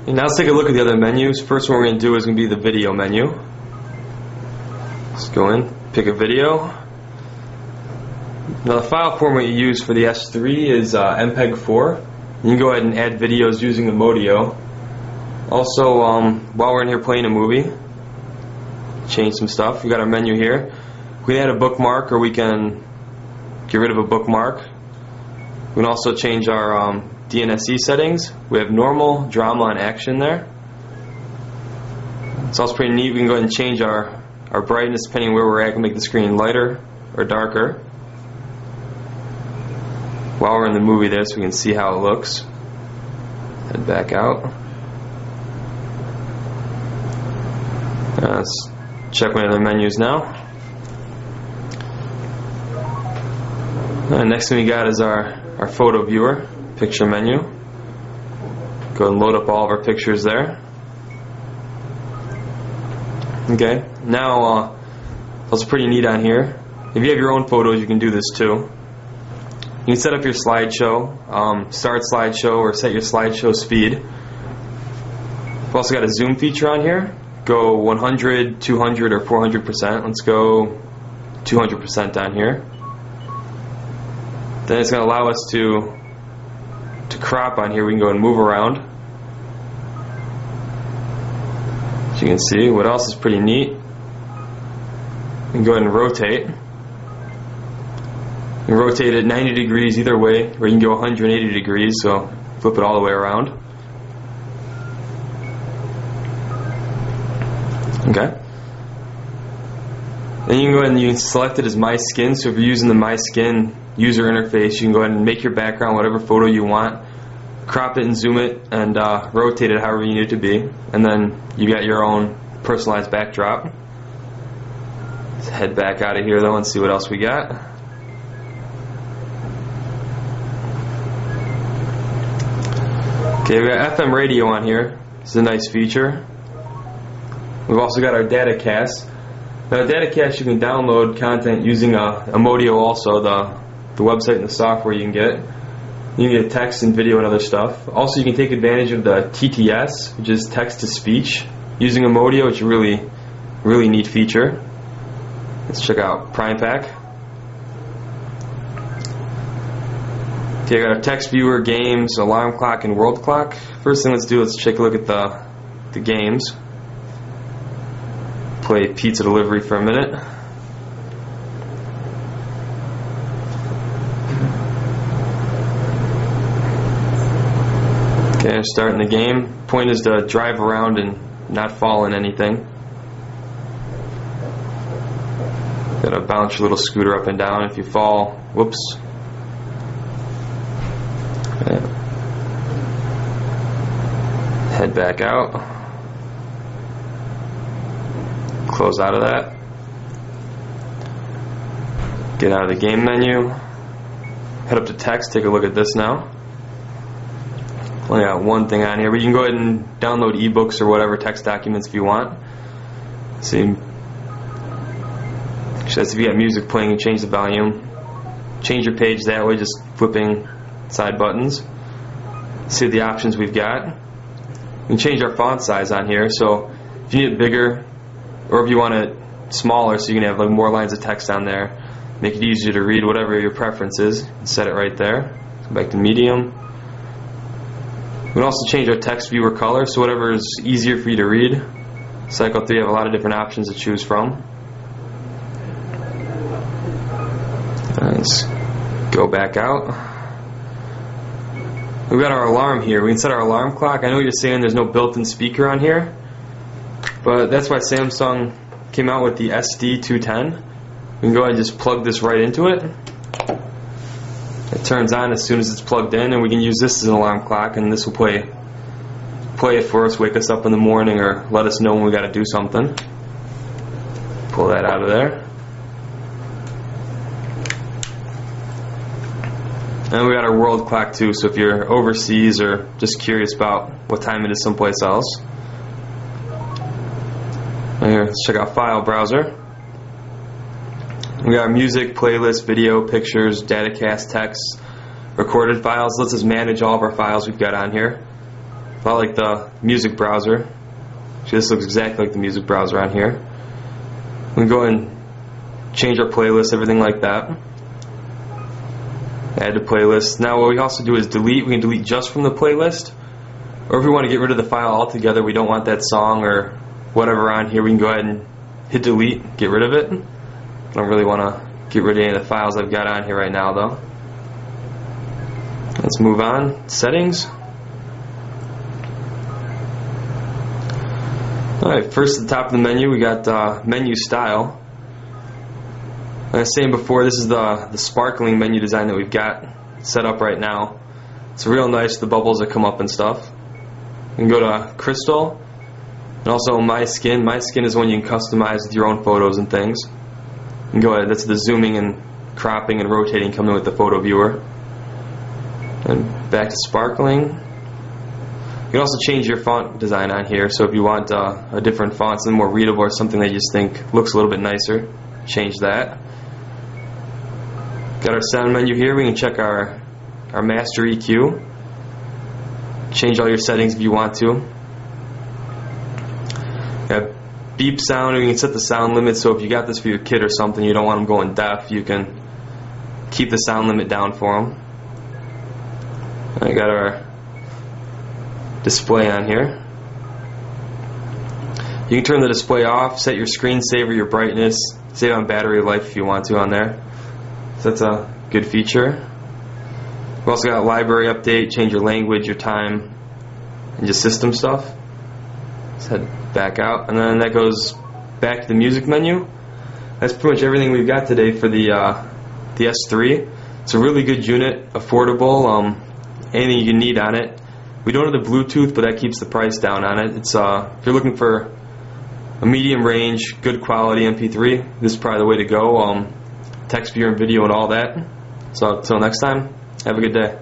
And now let's take a look at the other menus. First one we're going to do is going to be the video menu. Let's go in, pick a video. Now the file format you use for the S3 is MPEG-4. You can go ahead and add videos using Amodio. Also, while we're in here playing a movie, change some stuff. We got our menu here. We can add a bookmark, or we can get rid of a bookmark. We can also change our DNSe settings. We have normal, drama, and action there. It's also pretty neat. We can go ahead and change our brightness depending on where we're at. We can make the screen lighter or darker. While we're in the movie there, so we can see how it looks. Head back out. Let's check one of the menus now. Next thing we got is our photo viewer, picture menu. Go and load up all of our pictures there. Okay, now that's pretty neat on here. If you have your own photos, you can do this too. You can set up your slideshow, start slideshow, or set your slideshow speed. We've also got a zoom feature on here. Go 100, 200, or 400%. Let's go 200% on here. Then it's going to allow us to crop on here. We can go and move around. As you can see, what else is pretty neat? We can go ahead and rotate. You can rotate it 90 degrees either way, or you can go 180 degrees, so flip it all the way around. Okay. Then you can go ahead and you can select it as My Skin, so if you're using the My Skin user interface, you can go ahead and make your background whatever photo you want, crop it and zoom it, and rotate it however you need it to be, and then you got your own personalized backdrop. Let's head back out of here though and see what else we got. Okay, we got FM radio on here. This is a nice feature. We've also got our data cast. Now, data cast, you can download content using Amodio, also the website and the software you can get. You can get text and video and other stuff. Also, you can take advantage of the TTS, which is text to speech, using Amodio, which is a really neat feature. Let's check out Prime Pack. Okay, I got our text viewer, games, alarm clock, and world clock. First thing let's do, let's take a look at the games. Play pizza delivery for a minute. Okay, I'm starting the game. Point is to drive around and not fall in anything. Gotta bounce your little scooter up and down. If you fall, whoops. Okay. Head back out. Close out of that. Get out of the game menu. Head up to text. Take a look at this now. Only got one thing on here, but you can go ahead and download ebooks or whatever text documents if you want. See, says if you got music playing, you change the volume. Change your page that way, just flipping side buttons. See the options we've got. We can change our font size on here, so if you need it bigger, or if you want it smaller so you can have like more lines of text on there, make it easier to read, whatever your preference is, set it right there. Go back to medium. We can also change our text viewer color, so whatever is easier for you to read. Cycle 3 have a lot of different options to choose from. Let's go back out. We've got our alarm here. We can set our alarm clock. I know you're saying there's no built-in speaker on here, but that's why Samsung came out with the SD210. We can go ahead and just plug this right into it. It turns on as soon as it's plugged in, and we can use this as an alarm clock, and this will play it for us, wake us up in the morning, or let us know when we got to do something. Pull that out of there. And we got our world clock too, so if you're overseas or just curious about what time it is someplace else. And here, let's check out File Browser. We got our music, playlist, video, pictures, datacast, text, recorded files. Let's just manage all of our files we've got on here. a lot like the music browser. Actually, this looks exactly like the music browser on here. We can go and change our playlist, everything like that. Add to playlist. Now what we also do is delete. We can delete just from the playlist, or if we want to get rid of the file altogether, we don't want that song or whatever on here, we can go ahead and hit delete, get rid of it. I don't really want to get rid of any of the files I've got on here right now though. Let's move on. Settings. Alright, first at the top of the menu we got menu style. Like I was saying before, this is the sparkling menu design that we've got set up right now. It's real nice, the bubbles that come up and stuff. You can go to crystal, and also my skin. My skin is one you can customize with your own photos and things. You can go ahead, that's the zooming and cropping and rotating coming with the photo viewer. And back to sparkling. You can also change your font design on here, so if you want a different font, something more readable or something that you just think looks a little bit nicer, change that. Got our sound menu here. We can check our master EQ. Change all your settings if you want to. Got beep sound. We can set the sound limit, so if you got this for your kid or something, you don't want them going deaf, you can keep the sound limit down for them. I got our display on here. You can turn the display off, set your screensaver, your brightness, save on battery life if you want to on there. So that's a good feature. We've also got library update, change your language, your time, and just system stuff. Let's head back out, and then that goes back to the music menu. That's pretty much everything we've got today for the S3. It's a really good unit, affordable, anything you need on it. We don't have the Bluetooth, but that keeps the price down on it. It's if you're looking for a medium range, good quality MP3, this is probably the way to go. Text viewer and video and all that. So until next time, have a good day.